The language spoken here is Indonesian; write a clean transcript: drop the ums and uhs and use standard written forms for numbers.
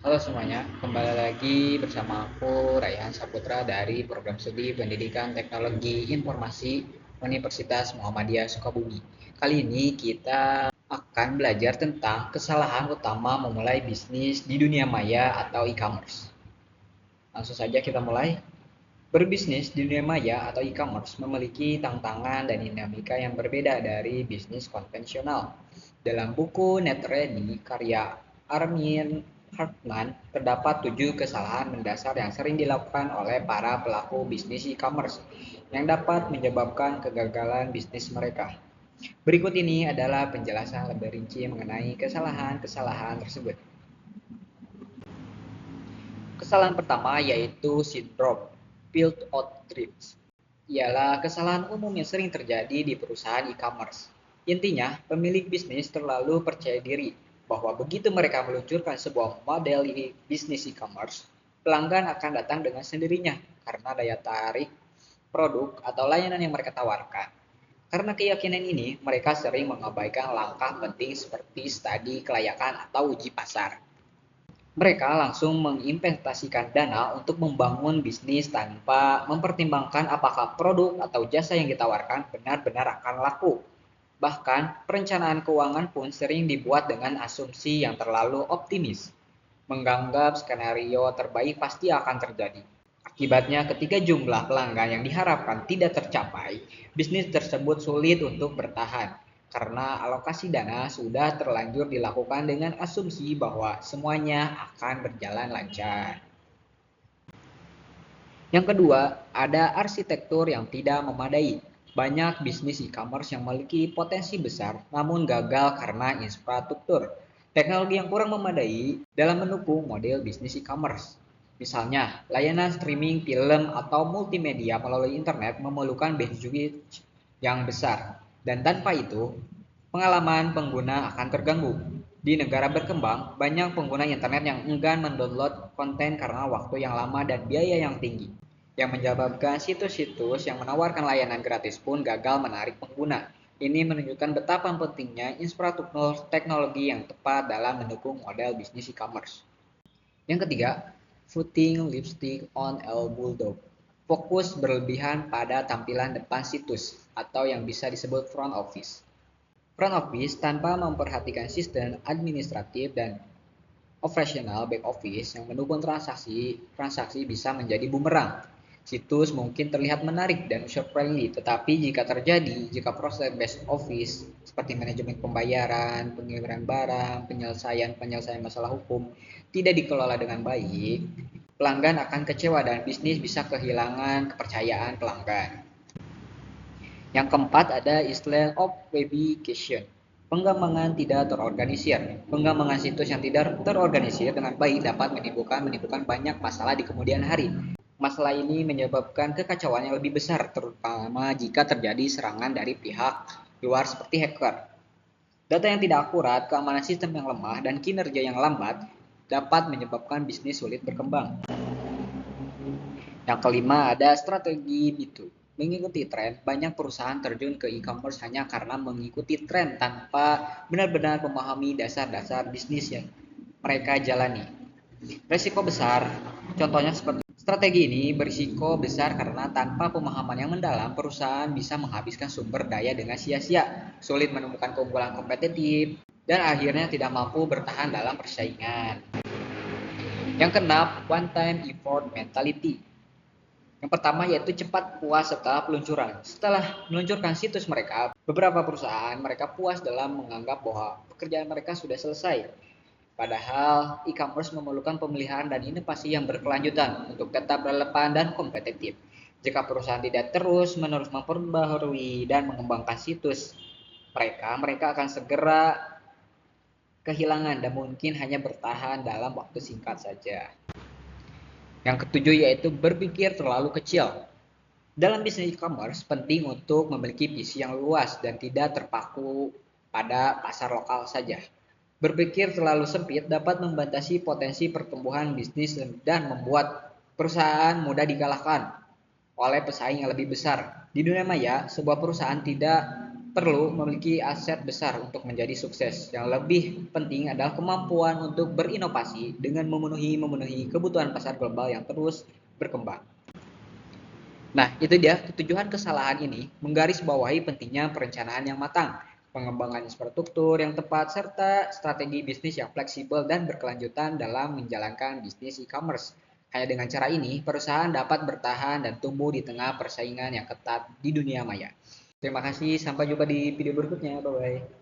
Halo semuanya, kembali lagi bersama aku Raihan Saputra dari Program Studi Pendidikan Teknologi Informasi Universitas Muhammadiyah Sukabumi. Kali ini kita akan belajar tentang kesalahan utama memulai bisnis di dunia maya atau e-commerce. Langsung saja kita mulai. Berbisnis di dunia maya atau e-commerce memiliki tantangan dan dinamika yang berbeda dari bisnis konvensional. Dalam buku Net Ready karya Armin Hartman, terdapat 7 kesalahan mendasar yang sering dilakukan oleh para pelaku bisnis e-commerce yang dapat menyebabkan kegagalan bisnis mereka. Berikut ini adalah penjelasan lebih rinci mengenai kesalahan-kesalahan tersebut. Kesalahan pertama yaitu sindrom build out trips. Ialah kesalahan umum yang sering terjadi di perusahaan e-commerce. Intinya, pemilik bisnis terlalu percaya diri bahwa begitu mereka meluncurkan sebuah model bisnis e-commerce, pelanggan akan datang dengan sendirinya karena daya tarik produk atau layanan yang mereka tawarkan. Karena keyakinan ini, mereka sering mengabaikan langkah penting seperti studi kelayakan atau uji pasar. Mereka langsung menginvestasikan dana untuk membangun bisnis tanpa mempertimbangkan apakah produk atau jasa yang ditawarkan benar-benar akan laku. Bahkan, perencanaan keuangan pun sering dibuat dengan asumsi yang terlalu optimis, menganggap skenario terbaik pasti akan terjadi. Akibatnya, ketika jumlah pelanggan yang diharapkan tidak tercapai, bisnis tersebut sulit untuk bertahan karena alokasi dana sudah terlanjur dilakukan dengan asumsi bahwa semuanya akan berjalan lancar. Yang kedua, ada arsitektur yang tidak memadai. Banyak bisnis e-commerce yang memiliki potensi besar namun gagal karena infrastruktur. Teknologi yang kurang memadai dalam mendukung model bisnis e-commerce. Misalnya, layanan streaming film atau multimedia melalui internet memerlukan bandwidth yang besar. Dan tanpa itu, pengalaman pengguna akan terganggu. Di negara berkembang, banyak pengguna internet yang enggan mendownload konten karena waktu yang lama dan biaya yang tinggi, yang menyebabkan situs-situs yang menawarkan layanan gratis pun gagal menarik pengguna. Ini menunjukkan betapa pentingnya infrastruktur teknologi yang tepat dalam mendukung model bisnis e-commerce. Yang ketiga, putting lipstick on a bulldog. Fokus berlebihan pada tampilan depan situs atau yang bisa disebut front office. Front office tanpa memperhatikan sistem administratif dan operasional back office yang mendukung transaksi bisa menjadi bumerang. Situs mungkin terlihat menarik dan user-friendly, tetapi jika proses back office seperti manajemen pembayaran, pengiriman barang, penyelesaian masalah hukum tidak dikelola dengan baik, pelanggan akan kecewa dan bisnis bisa kehilangan kepercayaan pelanggan. Yang keempat ada istilah of publication. Pengembangan tidak terorganisir. Pengembangan situs yang tidak terorganisir dengan baik dapat menimbulkan banyak masalah di kemudian hari. Masalah ini menyebabkan kekacauan yang lebih besar, terutama jika terjadi serangan dari pihak luar seperti hacker. Data yang tidak akurat, keamanan sistem yang lemah, dan kinerja yang lambat dapat menyebabkan bisnis sulit berkembang. Yang kelima ada strategi B2. Mengikuti tren, banyak perusahaan terjun ke e-commerce hanya karena mengikuti tren tanpa benar-benar memahami dasar-dasar bisnis yang mereka jalani. Risiko besar, contohnya seperti strategi ini berisiko besar karena tanpa pemahaman yang mendalam, perusahaan bisa menghabiskan sumber daya dengan sia-sia, sulit menemukan keunggulan kompetitif, dan akhirnya tidak mampu bertahan dalam persaingan. Yang keenam, one time effort mentality. Yang pertama yaitu cepat puas setelah peluncuran. Setelah meluncurkan situs mereka, beberapa perusahaan mereka puas dalam menganggap bahwa pekerjaan mereka sudah selesai. Padahal e-commerce memerlukan pemeliharaan dan inovasi yang berkelanjutan untuk tetap relevan dan kompetitif. Jika perusahaan tidak terus-menerus memperbaharui dan mengembangkan situs mereka akan segera kehilangan dan mungkin hanya bertahan dalam waktu singkat saja. Yang ketujuh yaitu berpikir terlalu kecil. Dalam bisnis e-commerce, penting untuk memiliki visi yang luas dan tidak terpaku pada pasar lokal saja. Berpikir terlalu sempit dapat membatasi potensi pertumbuhan bisnis dan membuat perusahaan mudah dikalahkan oleh pesaing yang lebih besar. Di dunia maya, sebuah perusahaan tidak perlu memiliki aset besar untuk menjadi sukses. Yang lebih penting adalah kemampuan untuk berinovasi dengan memenuhi kebutuhan pasar global yang terus berkembang. Nah, itu dia ketujuhan kesalahan ini menggarisbawahi pentingnya perencanaan yang matang, pengembangan infrastruktur yang tepat, serta strategi bisnis yang fleksibel dan berkelanjutan dalam menjalankan bisnis e-commerce. Hanya dengan cara ini, perusahaan dapat bertahan dan tumbuh di tengah persaingan yang ketat di dunia maya. Terima kasih, sampai jumpa di video berikutnya. Bye-bye.